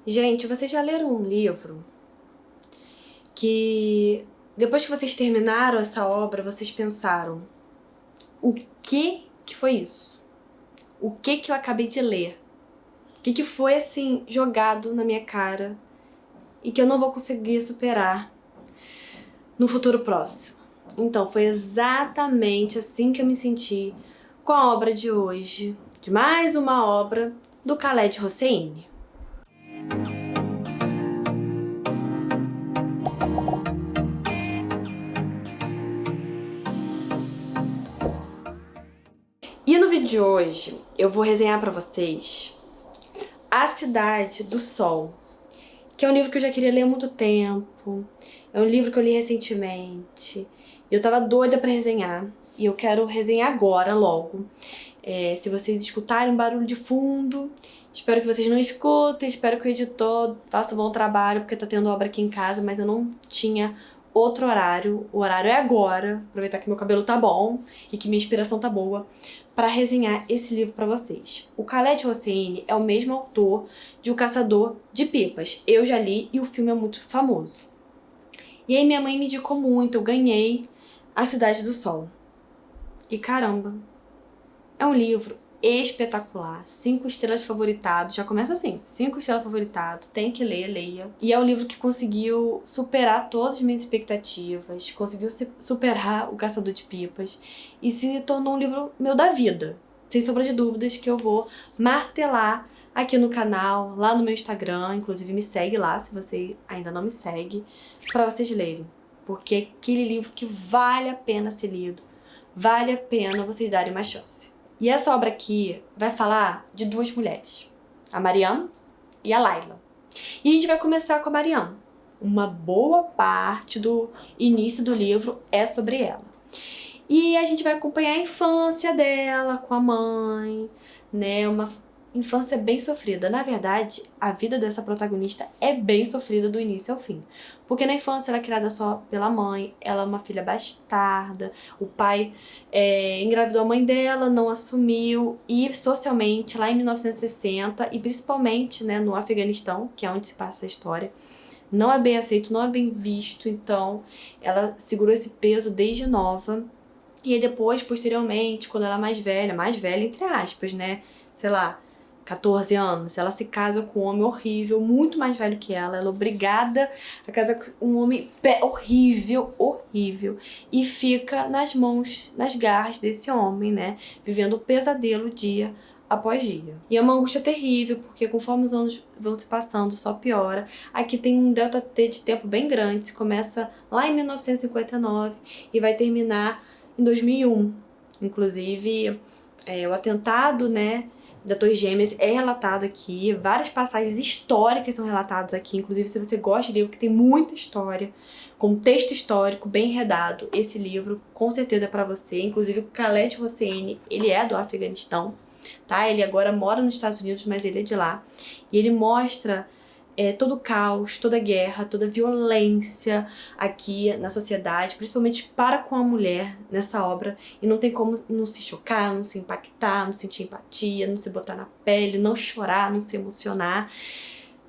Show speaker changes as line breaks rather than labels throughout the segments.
Gente, vocês já leram um livro que depois que vocês terminaram essa obra, vocês pensaram: o que foi isso? O que eu acabei de ler? O que foi assim jogado na minha cara e que eu não vou conseguir superar no futuro próximo? Então, foi exatamente assim que eu me senti com a obra de hoje, de mais uma obra do Khaled Hosseini. E no vídeo de hoje, eu vou resenhar pra vocês A Cidade do Sol, que é um livro que eu já queria ler há muito tempo, é um livro que eu li recentemente, e eu tava doida pra resenhar, e eu quero resenhar agora, logo. Se vocês escutarem um barulho de fundo, espero que vocês não escutem, espero que o editor faça um bom trabalho, porque tá tendo obra aqui em casa, mas eu não tinha outro horário. O horário é agora, aproveitar que meu cabelo tá bom e que minha inspiração tá boa, para resenhar esse livro para vocês. O Khaled Hosseini é o mesmo autor de O Caçador de Pipas. Eu já li e o filme é muito famoso. E aí minha mãe me indicou muito, eu ganhei A Cidade do Sol. E caramba, é um livro espetacular, 5 estrelas favoritado, já começa assim, 5 estrelas favoritado, tem que ler, leia. E é um livro que conseguiu superar todas as minhas expectativas, conseguiu superar O Caçador de Pipas e se tornou um livro meu da vida, sem sombra de dúvidas, que eu vou martelar aqui no canal, lá no meu Instagram, inclusive me segue lá, se você ainda não me segue, pra vocês lerem, porque é aquele livro que vale a pena ser lido, vale a pena vocês darem uma chance. E essa obra aqui vai falar de duas mulheres, a Mariam e a Laila. E a gente vai começar com a Mariam. Uma boa parte do início do livro é sobre ela. E a gente vai acompanhar a infância dela com a mãe, né? Uma infância bem sofrida. Na verdade, a vida dessa protagonista é bem sofrida do início ao fim. Porque na infância ela é criada só pela mãe, ela é uma filha bastarda, o pai engravidou a mãe dela, não assumiu, e socialmente, lá em 1960, e principalmente, né, no Afeganistão, que é onde se passa a história, não é bem aceito, não é bem visto, então ela segurou esse peso desde nova. E aí depois, posteriormente, quando ela é mais velha entre aspas, né, sei lá, 14 anos, ela se casa com um homem horrível, muito mais velho que ela é obrigada a casar com um homem horrível, horrível, e fica nas mãos, nas garras desse homem, né, vivendo um pesadelo dia após dia. E é uma angústia terrível, porque conforme os anos vão se passando, só piora. Aqui tem um delta T de tempo bem grande, se começa lá em 1959 e vai terminar em 2001. Inclusive, o atentado, né, das Torres Gêmeas é relatado aqui, várias passagens históricas são relatadas aqui, inclusive se você gosta de livro que tem muita história, contexto histórico bem enredado, esse livro com certeza é para você. Inclusive o Khaled Hosseini, ele é do Afeganistão, tá? Ele agora mora nos Estados Unidos, mas ele é de lá, e ele mostra todo o caos, toda a guerra, toda a violência aqui na sociedade, principalmente para com a mulher nessa obra, e não tem como não se chocar, não se impactar, não sentir empatia, não se botar na pele, não chorar, não se emocionar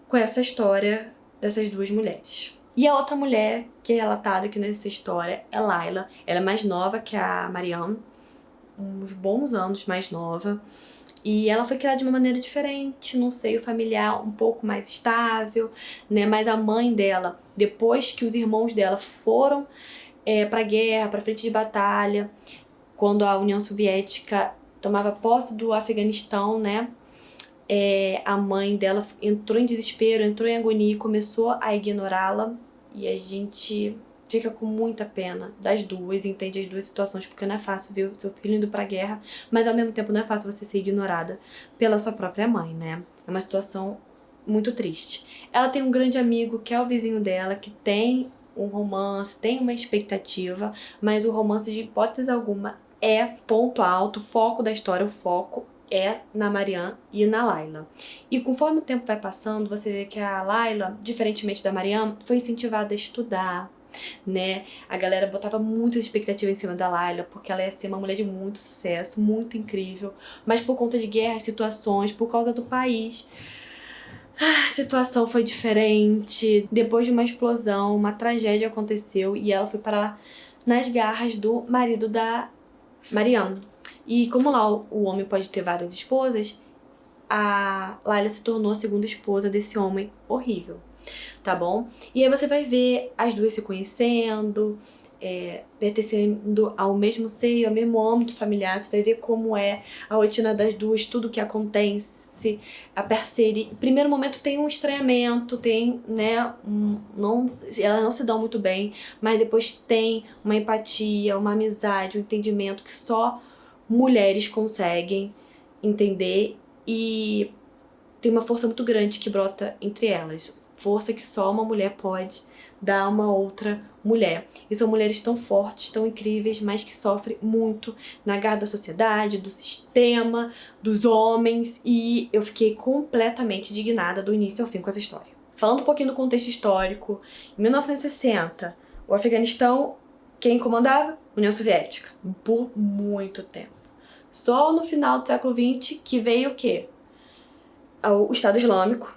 com essa história dessas duas mulheres. E a outra mulher que é relatada aqui nessa história é Laila. Ela é mais nova que a Mariam, uns bons anos mais nova. E ela foi criada de uma maneira diferente, num seio familiar um pouco mais estável, né? Mas a mãe dela, depois que os irmãos dela foram pra guerra, pra frente de batalha, quando a União Soviética tomava posse do Afeganistão, né? A mãe dela entrou em desespero, entrou em agonia e começou a ignorá-la. E a gente fica com muita pena das duas, entende as duas situações, porque não é fácil ver o seu filho indo pra guerra, mas ao mesmo tempo não é fácil você ser ignorada pela sua própria mãe, né? É uma situação muito triste. Ela tem um grande amigo que é o vizinho dela, que tem um romance, tem uma expectativa, mas o romance de hipótese alguma é ponto alto, o foco da história, o foco é na Mariam e na Laila. E conforme o tempo vai passando, você vê que a Laila, diferentemente da Mariam, foi incentivada a estudar, né? A galera botava muitas expectativas em cima da Laila, porque ela ia ser uma mulher de muito sucesso, muito incrível, mas por conta de guerras, situações, por causa do país, A situação foi diferente. Depois de uma explosão, uma tragédia aconteceu e ela foi parar nas garras do marido da Marianne. E como lá o homem pode ter várias esposas, a Layla se tornou a segunda esposa desse homem horrível, tá bom? E aí você vai ver as duas se conhecendo, pertencendo ao mesmo seio, ao mesmo âmbito familiar. Você vai ver como é a rotina das duas, tudo que acontece, a parceria. No primeiro momento tem um estranhamento, tem, né, elas não se dão muito bem, mas depois tem uma empatia, uma amizade, um entendimento que só mulheres conseguem entender, e tem uma força muito grande que brota entre elas. Força que só uma mulher pode dar a uma outra mulher. E são mulheres tão fortes, tão incríveis, mas que sofrem muito na garra da sociedade, do sistema, dos homens. E eu fiquei completamente indignada do início ao fim com essa história. Falando um pouquinho do contexto histórico, em 1960, o Afeganistão, quem comandava? União Soviética, por muito tempo. Só no final do século XX que veio o quê? O Estado Islâmico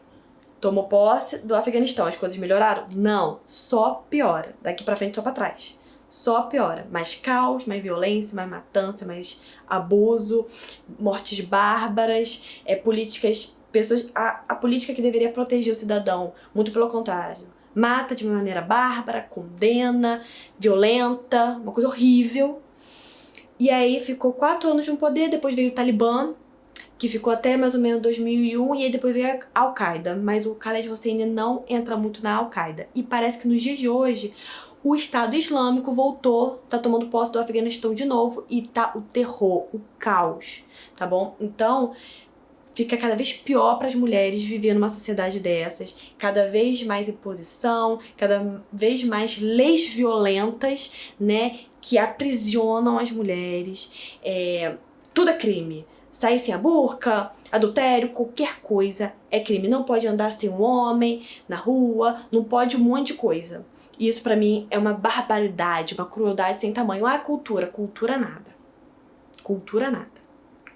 tomou posse do Afeganistão. As coisas melhoraram? Não, só piora. Daqui pra frente, só pra trás. Só piora. Mais caos, mais violência, mais matança, mais abuso, mortes bárbaras, políticas... A política que deveria proteger o cidadão, muito pelo contrário. Mata de uma maneira bárbara, condena, violenta, uma coisa horrível. E aí ficou 4 anos no poder, depois veio o Talibã, que ficou até mais ou menos 2001, e aí depois veio a Al-Qaeda, mas o Khaled Hosseini não entra muito na Al-Qaeda. E parece que nos dias de hoje, o Estado Islâmico voltou, tá tomando posse do Afeganistão de novo, e tá o terror, o caos, tá bom? Então, fica cada vez pior para as mulheres viver numa sociedade dessas, cada vez mais imposição, cada vez mais leis violentas, né, que aprisionam as mulheres. Tudo é crime. Sair sem a burca, adultério, qualquer coisa é crime. Não pode andar sem um homem na rua, não pode um monte de coisa. E isso pra mim é uma barbaridade, uma crueldade sem tamanho. Ah, cultura. Cultura nada. Cultura nada.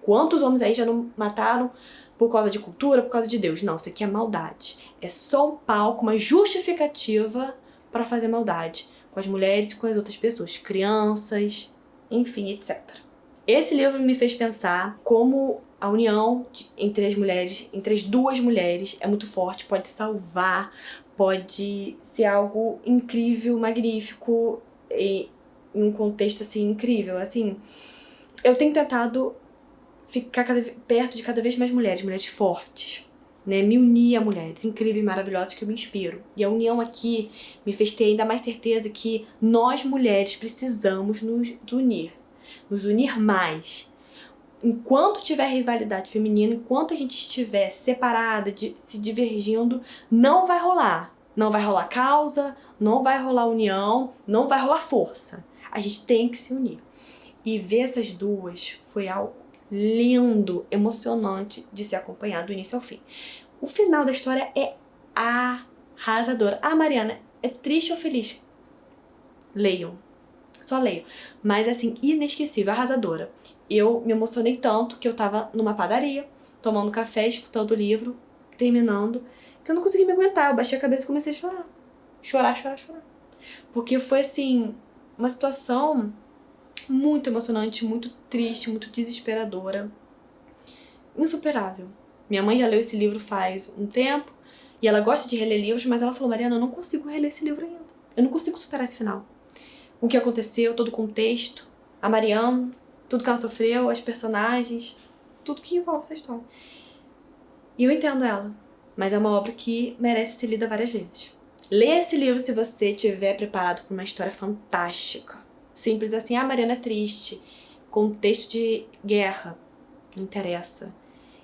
Quantos homens aí já não mataram por causa de cultura, por causa de Deus? Não, isso aqui é maldade. É só um palco, uma justificativa pra fazer maldade com as mulheres e com as outras pessoas, crianças, enfim, etc. Esse livro me fez pensar como a união entre as mulheres, entre as duas mulheres, é muito forte, pode salvar, pode ser algo incrível, magnífico, e em um contexto assim incrível. Assim, eu tenho tentado ficar perto de cada vez mais mulheres, mulheres fortes, né? Me unir a mulheres incríveis, maravilhosas que eu me inspiro. E a união aqui me fez ter ainda mais certeza que nós mulheres precisamos nos unir mais. Enquanto tiver rivalidade feminina, enquanto a gente estiver separada, se divergindo, não vai rolar. Não vai rolar causa, não vai rolar união, não vai rolar força. A gente tem que se unir. E ver essas duas foi algo lindo, emocionante de se acompanhar do início ao fim. O final da história é arrasador. Ah, Mariana, é triste ou feliz? Leiam. Só leio. Mas, assim, inesquecível, arrasadora. Eu me emocionei tanto que eu tava numa padaria, tomando café, escutando o livro, terminando, que eu não consegui me aguentar. Eu baixei a cabeça e comecei a chorar. Chorar. Porque foi, assim, uma situação muito emocionante, muito triste, muito desesperadora. Insuperável. Minha mãe já leu esse livro faz um tempo, e ela gosta de reler livros, mas ela falou, Mariana, eu não consigo reler esse livro ainda. Eu não consigo superar esse final. O que aconteceu, todo o contexto, a Marianne, tudo que ela sofreu, as personagens, tudo que envolve essa história. E eu entendo ela, mas é uma obra que merece ser lida várias vezes. Lê esse livro se você estiver preparado para uma história fantástica. Simples assim, a Mariana é triste, contexto de guerra, não interessa.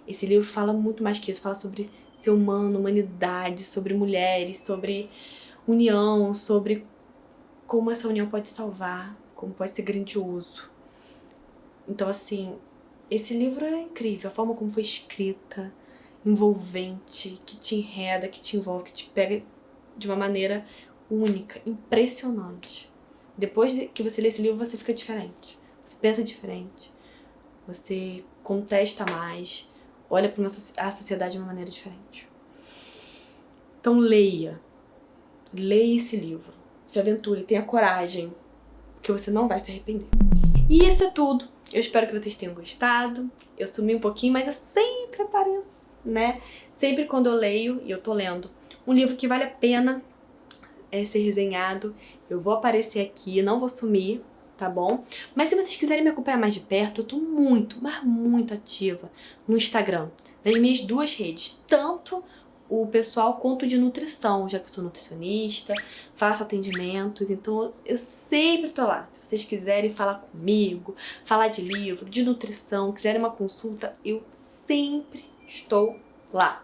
Esse livro fala muito mais que isso, fala sobre ser humano, humanidade, sobre mulheres, sobre união, sobre como essa união pode salvar, como pode ser grandioso. Então, assim, esse livro é incrível. A forma como foi escrita, envolvente, que te enreda, que te envolve, que te pega de uma maneira única, impressionante. Depois que você lê esse livro, você fica diferente. Você pensa diferente. Você contesta mais. Olha para a sociedade de uma maneira diferente. Então leia. Leia esse livro. Se aventure, tenha coragem, porque você não vai se arrepender. E isso é tudo. Eu espero que vocês tenham gostado. Eu sumi um pouquinho, mas eu sempre apareço, né? Sempre quando eu leio, e eu tô lendo um livro que vale a pena ser resenhado, eu vou aparecer aqui, não vou sumir, tá bom? Mas se vocês quiserem me acompanhar mais de perto, eu tô muito, mas muito ativa no Instagram, nas minhas duas redes, tanto o pessoal quanto de nutrição, já que eu sou nutricionista, faço atendimentos, então eu sempre tô lá. Se vocês quiserem falar comigo, falar de livro, de nutrição, quiserem uma consulta, eu sempre estou lá.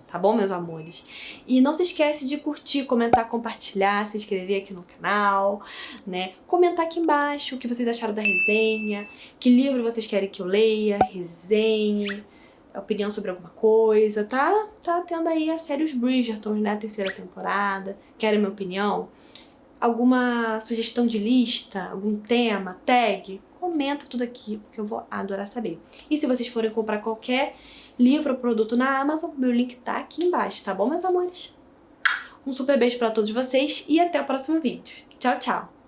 Tá bom, meus amores? E não se esquece de curtir, comentar, compartilhar, se inscrever aqui no canal, né? Comentar aqui embaixo o que vocês acharam da resenha, que livro vocês querem que eu leia, resenhe, opinião sobre alguma coisa, tá? Tá tendo aí a série Os Bridgertons, né? A terceira temporada. Querem minha opinião? Alguma sugestão de lista? Algum tema? Tag? Comenta tudo aqui, porque eu vou adorar saber. E se vocês forem comprar qualquer livro ou produto na Amazon, meu link tá aqui embaixo, tá bom, meus amores? Um super beijo pra todos vocês e até o próximo vídeo. Tchau, tchau!